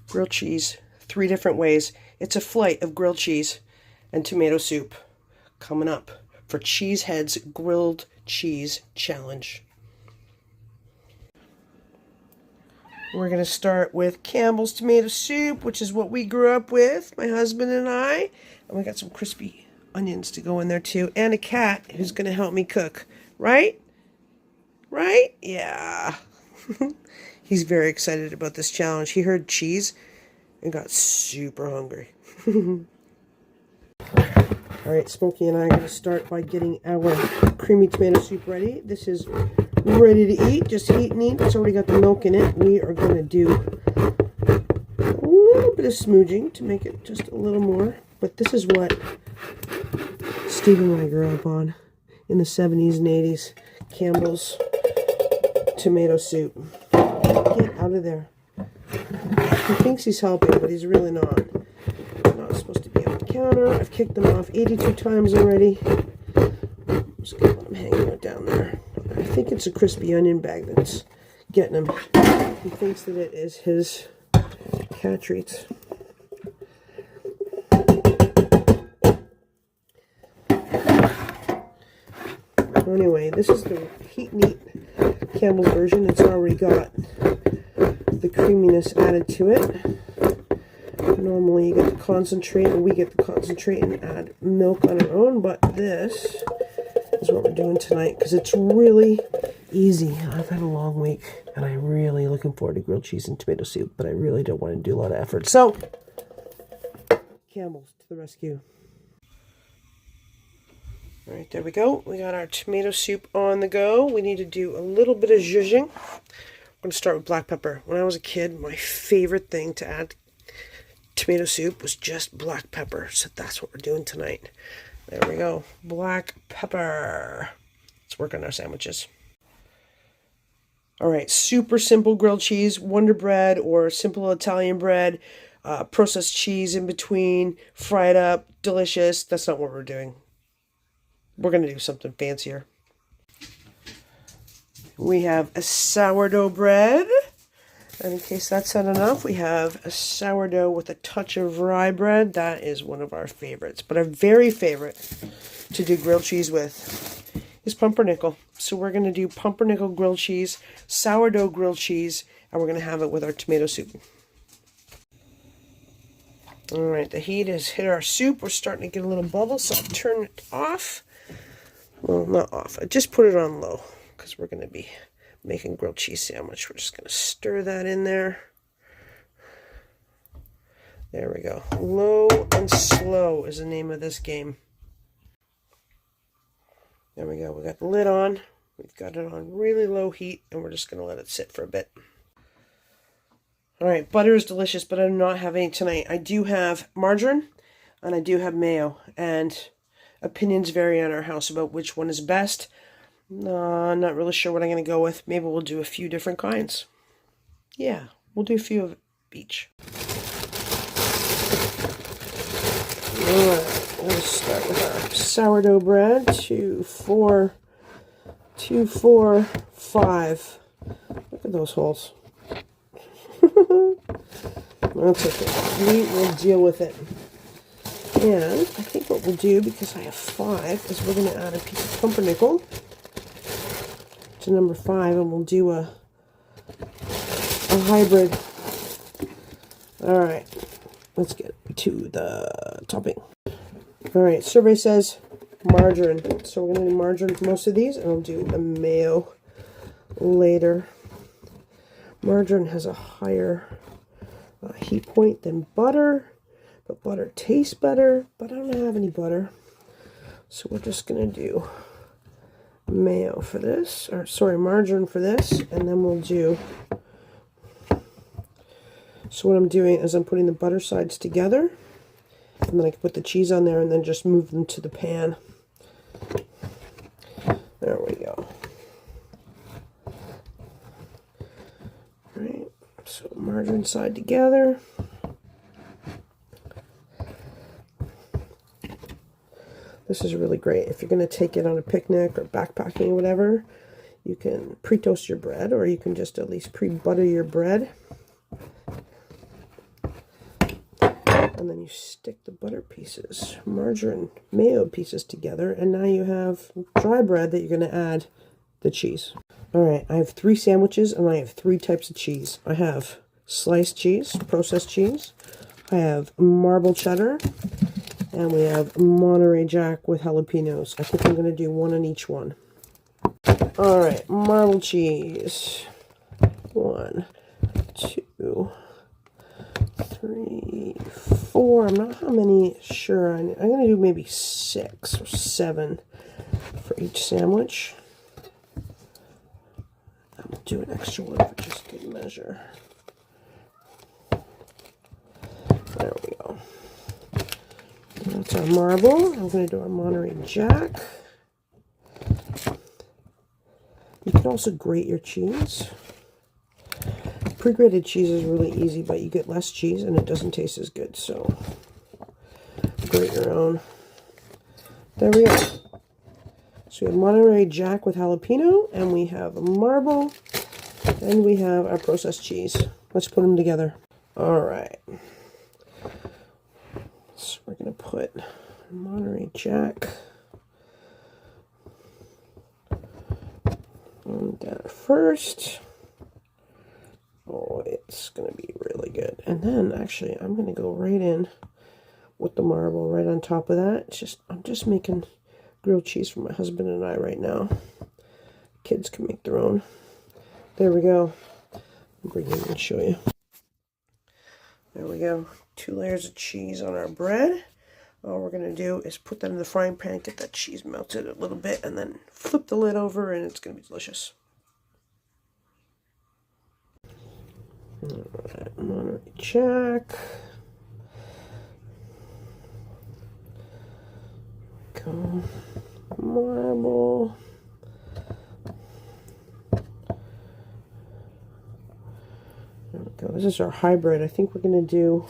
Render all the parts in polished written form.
grilled cheese 3 different ways. It's a flight of grilled cheese and tomato soup coming up for Cheezehead's Grilled Cheese Challenge. We're going to start with Campbell's tomato soup, which is what we grew up with, my husband and I. And we got some crispy onions to go in there too, and a cat who's going to help me cook. Right? Right? Yeah. He's very excited about this challenge. He heard cheese and got super hungry. All right, Smokey and I are going to start by getting our creamy tomato soup ready. This is ready to eat, just heat and eat. It's already got the milk in it. We are going to do a little bit of smoothing to make it just a little more. But this is what Steve and I grew up on in the 70s and 80s. Campbell's tomato soup. Get out of there. He thinks he's helping, but he's really not. I'm not supposed to be on the counter. I've kicked them off 82 times already. I'm just going to let him hang out down there. I think it's a crispy onion bag that's getting him. He thinks that it is his cat treats. Anyway, this is the heat and eat Campbell's version. It's already got the creaminess added to it. Normally you get the concentrate, or we get the concentrate and add milk on our own, but this is what we're doing tonight because it's really easy. I've had a long week and I'm really looking forward to grilled cheese and tomato soup, but I really don't want to do a lot of effort. So, Campbell's to the rescue. All right, there we go. We got our tomato soup on the go. We need to do a little bit of zhuzhing. I'm going to start with black pepper. When I was a kid, my favorite thing to add tomato soup was just black pepper. So that's what we're doing tonight. There we go. Black pepper. Let's work on our sandwiches. All right, super simple grilled cheese, Wonder Bread or simple Italian bread, processed cheese in between, fried up, delicious. That's not what we're doing. We're going to do something fancier. We have a sourdough bread. And in case that's not enough, we have a sourdough with a touch of rye bread. That is one of our favorites. But our very favorite to do grilled cheese with is pumpernickel. So we're going to do pumpernickel grilled cheese, sourdough grilled cheese, and we're going to have it with our tomato soup. All right, the heat has hit our soup. We're starting to get a little bubble, so I'll turn it off. Well, not off. I just put it on low because we're going to be making grilled cheese sandwich. We're just going to stir that in there. There we go. Low and slow is the name of this game. There we go. We got the lid on. We've got it on really low heat, and we're just going to let it sit for a bit. All right, butter is delicious, but I do not have any tonight. I do have margarine, and I do have mayo, and opinions vary on our house about which one is best. I'm not really sure what I'm going to go with. Maybe we'll do a few different kinds. Yeah, we'll do a few of each. Alright, we'll start with our sourdough bread. 2, 4, 2, 4, 5. Look at those holes. That's okay. We will deal with it. And I think what we'll do, because I have 5, is we're going to add a piece of pumpernickel to number 5, and we'll do a hybrid. All right, let's get to the topping. All right, survey says margarine, so we're going to do margarine for most of these, and I'll do the mayo later. Margarine has a higher heat point than butter, but butter tastes better, but I don't have any butter, so we're just going to do mayo for this, or sorry, margarine for this, and then we'll do, so what I'm doing is I'm putting the butter sides together, and then I can put the cheese on there and then just move them to the pan. There we go. All right, so margarine side together. This is really great. If you're going to take it on a picnic or backpacking or whatever, you can pre-toast your bread, or you can just at least pre-butter your bread. And then you stick the butter pieces, margarine, mayo pieces together, and now you have dry bread that you're going to add the cheese. All right, I have 3 sandwiches, and I have 3 types of cheese. I have sliced cheese, processed cheese. I have marble cheddar, and we have Monterey Jack with jalapenos. I think I'm going to do 1 on each one. All right, marble cheese. 1, 2, 3, 4. I'm not how many sure. I'm going to do maybe 6 or 7 for each sandwich. I'll do an extra one for just good measure. There we go. That's our marble. I'm going to do our Monterey Jack. You can also grate your cheese. Pre-grated cheese is really easy, but you get less cheese and it doesn't taste as good. So grate your own. There we go. So we have Monterey Jack with jalapeno, and we have a marble, and we have our processed cheese. Let's put them together. All right. So we're going to put Monterey Jack on that first. Oh, it's going to be really good. And then, actually, I'm going to go right in with the marble right on top of that. I'm just making grilled cheese for my husband and I right now. Kids can make their own. There we go. I'll bring it in and show you. There we go. 2 layers of cheese on our bread. All we're going to do is put that in the frying pan, get that cheese melted a little bit, and then flip the lid over, and it's going to be delicious. Alright, Monterey Jack. Go. Marble. There we go. This is our hybrid. I think we're going to do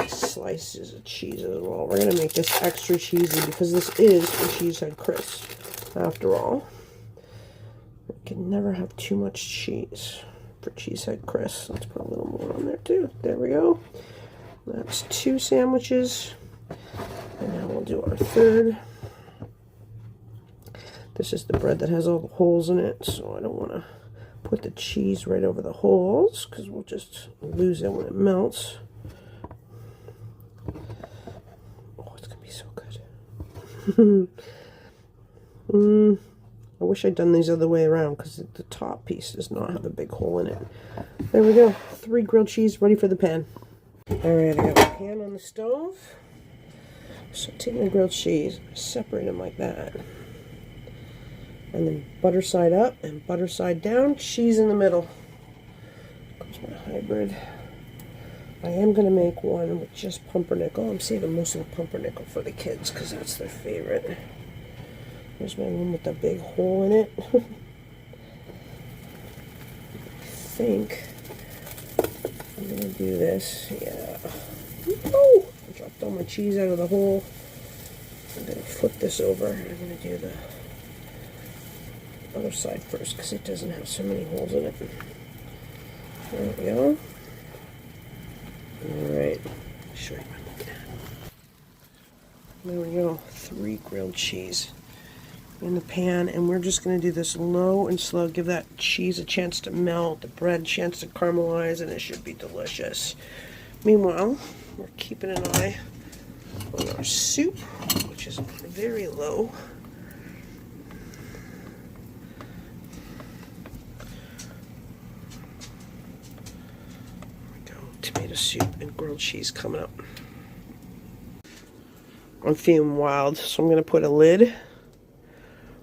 slices of cheese as well. We're going to make this extra cheesy because this is a Cheezehead crisp after all. You can never have too much cheese for Cheezehead crisp. Let's put a little more on there too. There we go. That's 2 sandwiches. And now we'll do our third. This is the bread that has all the holes in it, so I don't want to put the cheese right over the holes because we'll just lose it when it melts. Oh, it's going to be so good. I wish I'd done these other way around because the top piece does not have a big hole in it. There we go. 3 grilled cheese ready for the pan. Alright, I got my pan on the stove. So take my grilled cheese, separate them like that. And then butter side up and butter side down, cheese in the middle. Comes my hybrid. I am going to make one with just pumpernickel. I'm saving most of the pumpernickel for the kids because that's their favorite. Here's my one with the big hole in it. I think I'm going to do this. Yeah. Oh! I dropped all my cheese out of the hole. I'm going to flip this over and I'm going to do the other side first because it doesn't have so many holes in it. There we go. Alright. Show you what I'm looking at. There we go. 3 grilled cheese in the pan, and we're just going to do this low and slow, give that cheese a chance to melt, the bread a chance to caramelize, and it should be delicious. Meanwhile, we're keeping an eye on our soup, which is very low. There we go, tomato soup and grilled cheese coming up. I'm feeling wild, so I'm going to put a lid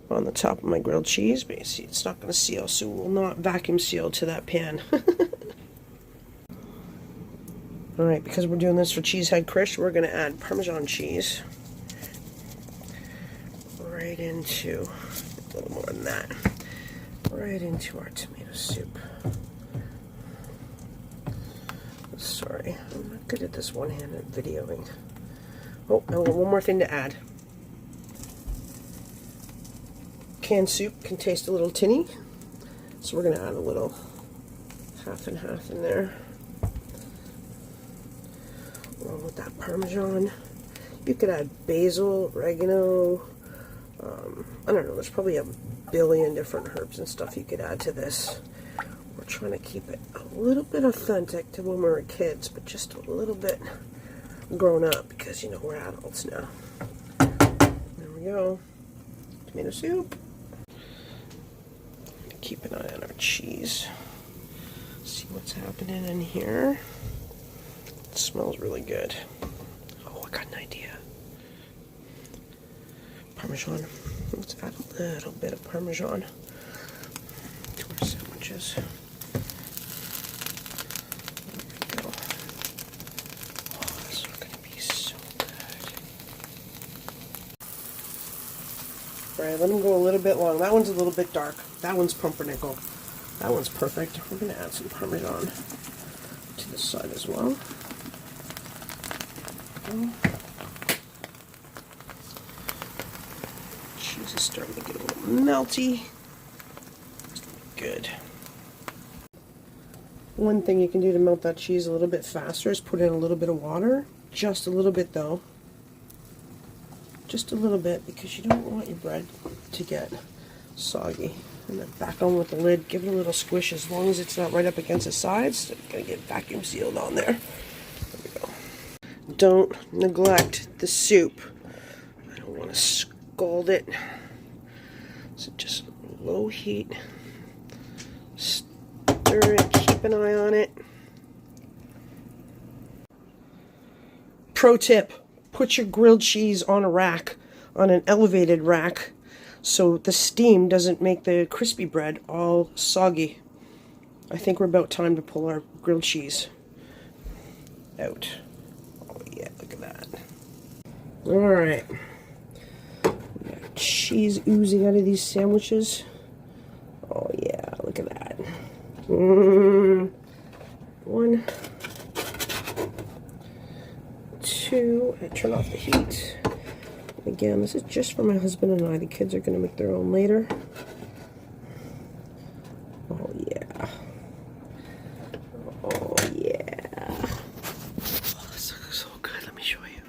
on the top of my grilled cheese, but you see it's not going to seal, so we'll not vacuum seal to that pan. Alright, because we're doing this for Cheezehead crisp, we're going to add Parmesan cheese right into, a little more than that, right into our tomato soup. Sorry, I'm not good at this one-handed videoing. Oh, I got one more thing to add. Canned soup can taste a little tinny, so we're going to add a little half and half in there. along with that Parmesan. You could add basil, oregano. I don't know, there's probably a billion different herbs and stuff you could add to this. We're trying to keep it a little bit authentic to when we were kids, but just a little bit grown up because, you know, we're adults now. There we go. Tomato soup. Keep an eye on our cheese. See what's happening in here. It smells really good. Oh, I got an idea. Parmesan. Let's add a little bit of Parmesan to our sandwiches. There we go. Oh, this is going to be so good. Alright, let them go a little bit long. That one's a little bit dark. That one's pumpernickel. That one's perfect. We're going to add some Parmesan to the side as well. Cheese is starting to get a little melty. Good. One thing you can do to melt that cheese a little bit faster is put in a little bit of water. Just a little bit though. Just a little bit, because you don't want your bread to get soggy. And then back on with the lid, give it a little squish. As long as it's not right up against the sides, it's going to get vacuum sealed on there. There we go. Don't neglect the soup. I don't want to scald it. So just low heat. Stir it, keep an eye on it. Pro tip, put your grilled cheese on a rack, on an elevated rack, so the steam doesn't make the crispy bread all soggy. I think we're about time to pull our grilled cheese out. Oh yeah, look at that. Alright. Cheese oozing out of these sandwiches. Oh yeah, look at that. One. Two. I turn off the heat. Again, this is just for my husband and I. The kids are going to make their own later. Oh, yeah. Oh, yeah. Oh, this looks so good. Let me show you.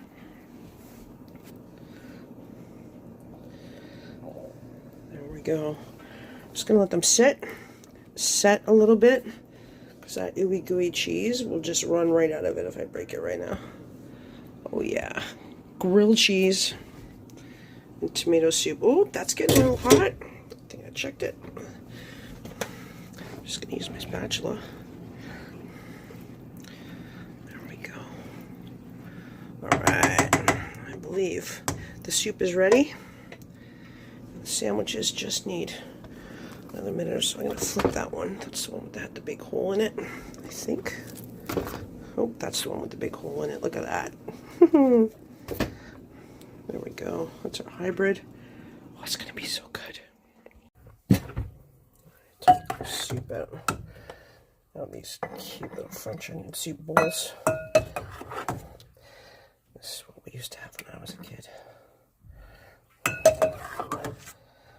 There we go. Just going to let them set a little bit, because that ooey gooey cheese will just run right out of it if I break it right now. Oh, yeah. Grilled cheese. And tomato soup. Oh, that's getting a little hot. I think I checked it. I'm just going to use my spatula. There we go. Alright. I believe the soup is ready. The sandwiches just need another minute or so. I'm going to flip that one. That's the one that had the big hole in it, I think. Oh, that's the one with the big hole in it. Look at that. There we go. That's our hybrid. Oh, it's going to be so good. Take our soup out of these cute little French onion soup bowls. This is what we used to have when I was a kid. I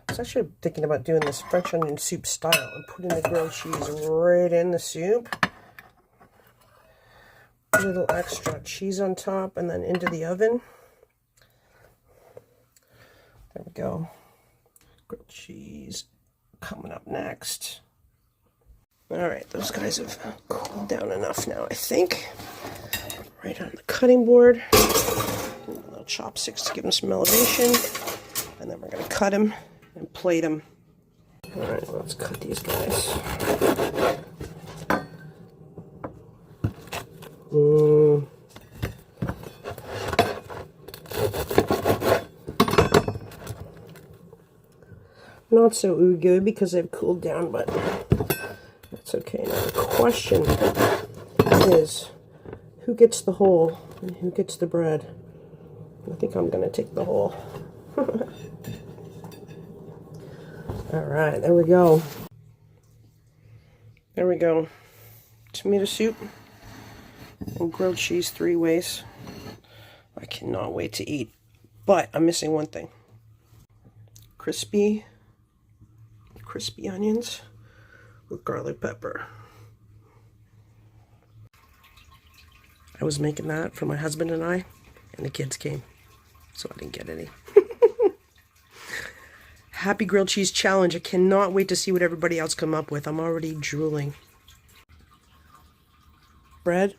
was actually thinking about doing this French onion soup style and putting the grilled cheese right in the soup. A little extra cheese on top and then into the oven. There we go. Grilled cheese coming up next. Alright, those guys have cooled down enough now, I think. Right on the cutting board. Little chopsticks to give them some elevation. And then we're going to cut them and plate them. Alright, let's cut these guys. Not so good because they've cooled down, but that's okay. Now the question is, who gets the hole and who gets the bread? I think I'm going to take the hole. Alright, there we go. There we go. Tomato soup and grilled cheese 3 ways. I cannot wait to eat. But I'm missing one thing. Crispy onions with garlic pepper. I was making that for my husband and I, and the kids came, so I didn't get any. Happy Grilled Cheese Challenge. I cannot wait to see what everybody else come up with. I'm already drooling. Bread,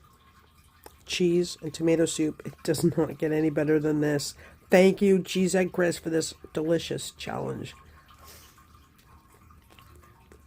cheese, and tomato soup. It does not get any better than this. Thank you, Cheezehead Chris, for this delicious challenge.